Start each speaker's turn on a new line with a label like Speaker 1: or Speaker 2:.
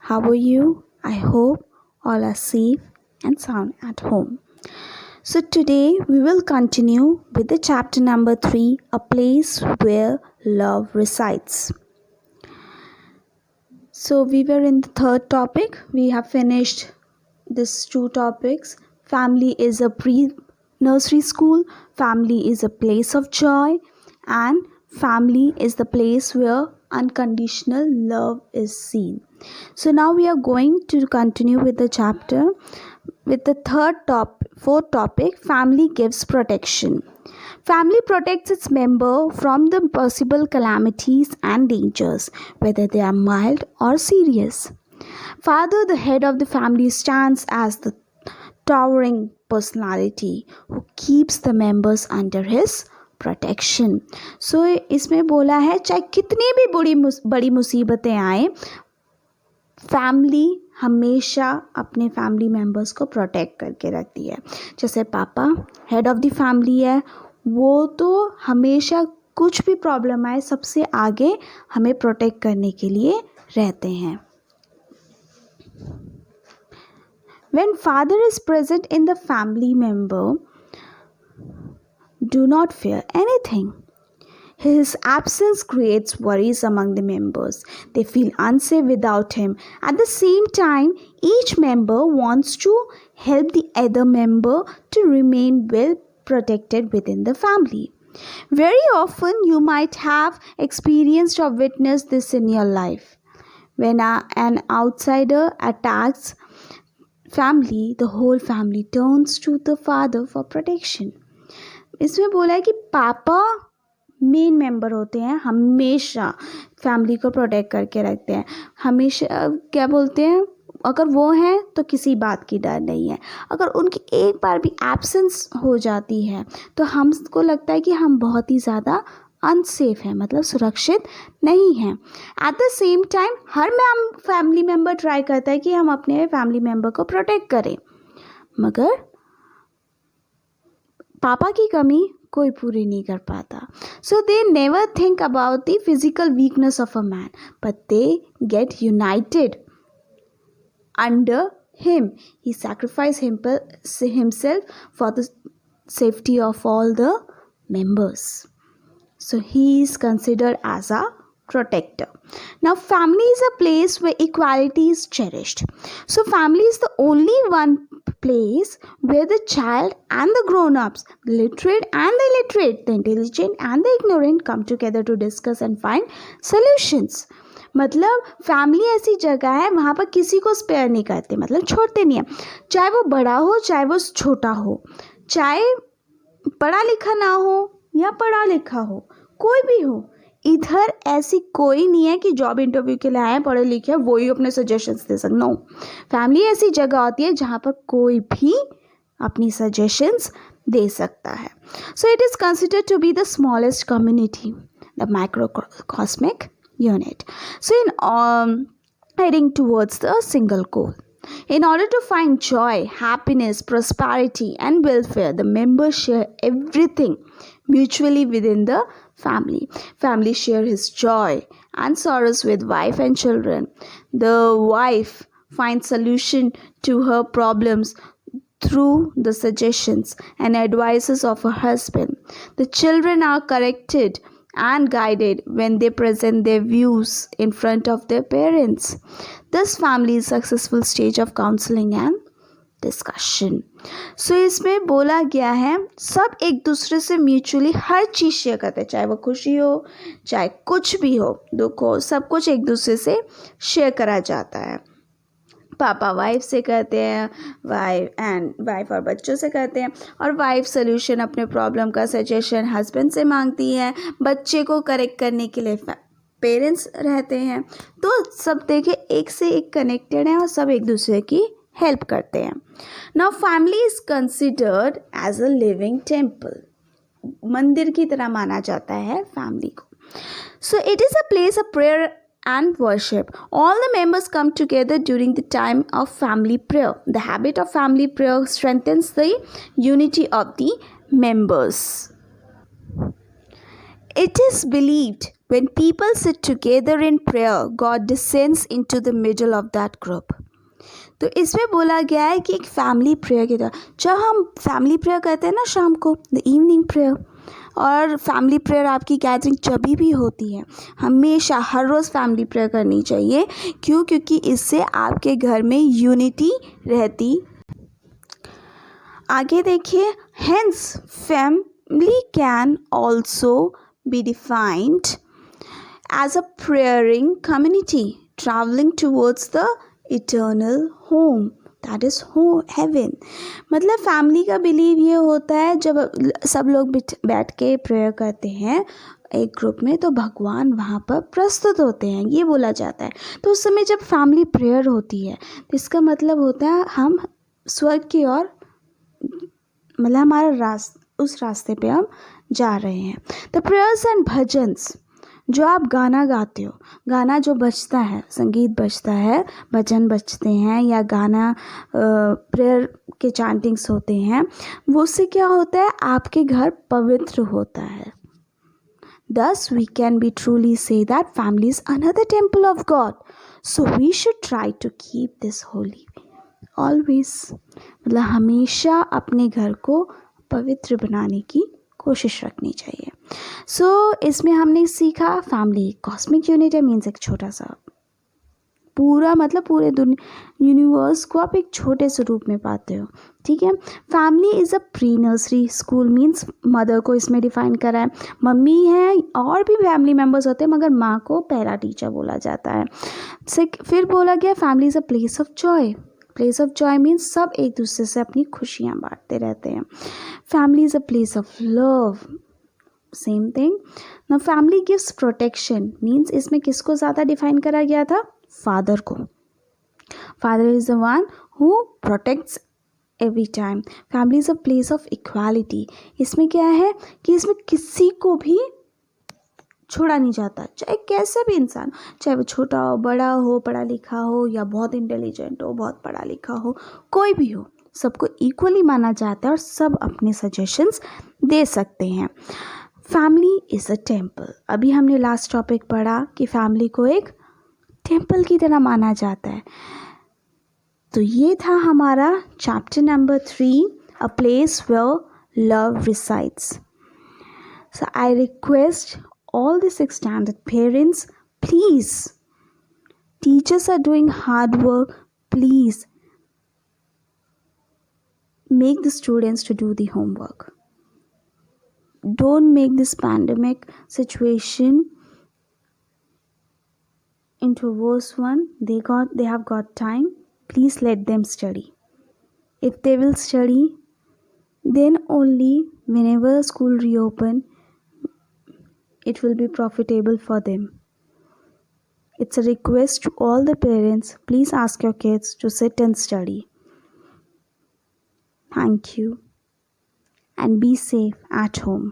Speaker 1: How are you? I hope all are safe and sound at home. So, today we will continue with the chapter number 3, A Place Where Love Resides. So, we were in the third topic. We have finished these two topics. Family is a pre-nursery school, family is a place of joy, and family is the place where unconditional love is seen. So now we are going to continue with the chapter with the fourth topic, family gives protection. Family protects its member from the possible calamities and dangers, whether they are mild or serious. Father, the head of the family, stands as the towering personality who keeps the members under his protection. So इसमें बोला है चाहे कितनी भी बड़ी मुसीबतें आए, family हमेशा अपने फैमिली मेम्बर्स को प्रोटेक्ट करके रखती है. जैसे पापा हेड ऑफ द फैमिली है, वो तो हमेशा कुछ भी प्रॉब्लम आए सबसे आगे हमें प्रोटेक्ट करने के लिए रहते हैं. When father is present in the family member, do not fear anything. His absence creates worries among the members. They feel unsafe without him. At the same time, each member wants to help the other member to remain well protected within the family. Very often, you might have experienced or witnessed this in your life. When an outsider attacks family, the whole family turns to the father for protection. इसमें बोला है कि पापा main member होते हैं, हमेशा family को protect करके रखते हैं. हमेशा क्या बोलते हैं, अगर वो हैं तो किसी बात की डर नहीं है. अगर उनकी एक बार भी एब्सेंस हो जाती है तो हमको लगता है कि हम बहुत ही ज़्यादा अनसेफ हैं, मतलब सुरक्षित नहीं हैं. At the same time her family member try करता है कि हम अपने फैमिली मेम्बर को प्रोटेक्ट करें, मगर पापा की कमी कोई पूरी नहीं कर पाता. So they never think about the physical weakness of a man, but they get united under him. He sacrifice himself for the safety of all the members. So he is considered as a protector. Now family is a place where equality is cherished. So family is the only one place where the child and the grown-ups, the literate and the illiterate, the intelligent and the ignorant come together to discuss and find solutions. मतलब family ऐसी जगह है वहाँ पर किसी को spare नहीं करते, मतलब छोड़ते नहीं है. चाहे वो बड़ा हो चाहे वो छोटा हो, चाहे पढ़ा लिखा ना हो या पढ़ा लिखा हो, कोई भी हो, इधर ऐसी कोई नहीं है कि जॉब इंटरव्यू के लिए आए पढ़े लिखे वो ही अपने सजेशंस दे सकते. नो, फैमिली ऐसी जगह होती है जहाँ पर कोई भी अपनी सजेशंस दे सकता है. So it is considered to be the smallest community, the microcosmic unit. So in heading towards the single goal. In order to find joy, happiness, prosperity, and welfare, the members share everything mutually within the family. Family share his joy and sorrows with wife and children. The wife finds solution to her problems through the suggestions and advices of her husband. The children are corrected and guided when they present their views in front of their parents. This family is a successful stage of counseling and discussion. So इसमें बोला गया है सब एक दूसरे से mutually हर चीज़ share करते हैं, चाहे वो खुशी हो चाहे कुछ भी हो, दुख हो, सब कुछ एक दूसरे से शेयर करा जाता है. पापा वाइफ से कहते हैं, वाइफ और बच्चों से कहते हैं, और वाइफ सोल्यूशन अपने प्रॉब्लम का सजेशन हस्बैंड से मांगती है. बच्चे को करेक्ट करने के लिए पेरेंट्स रहते हैं. तो सब देखे एक से एक कनेक्टेड हैं और सब एक दूसरे की हेल्प करते हैं. Now family is considered as a living temple. मंदिर की तरह माना जाता है फैमिली को. So it is a place of prayer and worship. All the members come together during the time of family prayer. The habit of family prayer strengthens the unity of the members. It is believed when people sit together in prayer, God descends into the middle of that group. तो इसमें बोला गया है कि एक family prayer की तरह, जब हम फैमिली प्रेयर करते हैं ना शाम को, द इवनिंग प्रेयर, और फैमिली प्रेयर आपकी गैदरिंग जब भी होती है, हमेशा हर रोज़ फैमिली प्रेयर करनी चाहिए। क्यों? क्योंकि इससे आपके घर में यूनिटी रहती। आगे देखिए, hence family can also be defined as a praying community traveling towards the eternal home, that is heaven। मतलब फैमिली का बिलीव ये होता है जब सब लोग बैठ के प्रेयर करते हैं एक ग्रुप में, तो भगवान वहाँ पर प्रस्तुत होते हैं, ये बोला जाता है। तो उस समय जब फैमिली प्रेयर होती है तो इसका मतलब होता है हम स्वर्ग की ओर, मतलब हमारा उस रास्ते पे हम जा रहे हैं। द प्रेयर्स एंड भजन्स, जो आप गाना गाते हो, गाना जो बजता है, संगीत बजता है, भजन बजते हैं या गाना प्रेयर के चैंटिंग्स होते हैं, वो उससे क्या होता है, आपके घर पवित्र होता है। Thus we can be truly say that family is another temple of God, so we should try to keep this holy always। मतलब हमेशा अपने घर को पवित्र बनाने की कोशिश रखनी चाहिए। इसमें हमने सीखा फैमिली कॉस्मिक यूनिट है, मीन्स एक छोटा सा पूरा, मतलब पूरे यूनिवर्स को आप एक छोटे से रूप में पाते हो, ठीक है। Family is a pre nursery school, means mother को इसमें डिफाइन करा है। मम्मी है और भी फैमिली मेम्बर्स होते हैं, मगर माँ को पहला टीचर बोला जाता है। फिर बोला गया family is a place of Joy. Place of Joy means सब एक दूसरे से अपनी खुशियाँ बांटते रहते हैं। Family is a place of love, same thing. ना फैमिली गिव्स प्रोटेक्शन, मीन्स इसमें किसको ज़्यादा डिफाइन करा गया था, फादर को। Father is the one who protects every time. Family is a place of equality, इसमें क्या है कि इसमें किसी को भी छोड़ा नहीं जाता, चाहे कैसे भी इंसान, चाहे वो छोटा हो, बड़ा हो, पढ़ा लिखा हो, या बहुत इंटेलिजेंट हो, बहुत पढ़ा लिखा हो, कोई भी हो, सबको इक्वली माना जाता है और सब अपने सजेशंस दे सकते हैं। फैमिली इज़ अ टेम्पल, अभी हमने लास्ट टॉपिक पढ़ा कि फैमिली को एक टेम्पल की तरह माना जाता है। तो ये था हमारा chapter number 3, a place where love resides. So I request all the 6 standard parents, please, teachers are doing hard work, please make the students to do the homework. Don't make this pandemic situation into a worse one. They have got time, please let them study. If they will study, then only whenever school reopen, it will be profitable for them. It's a request to all the parents, please ask your kids to sit and study. Thank you and be safe at home.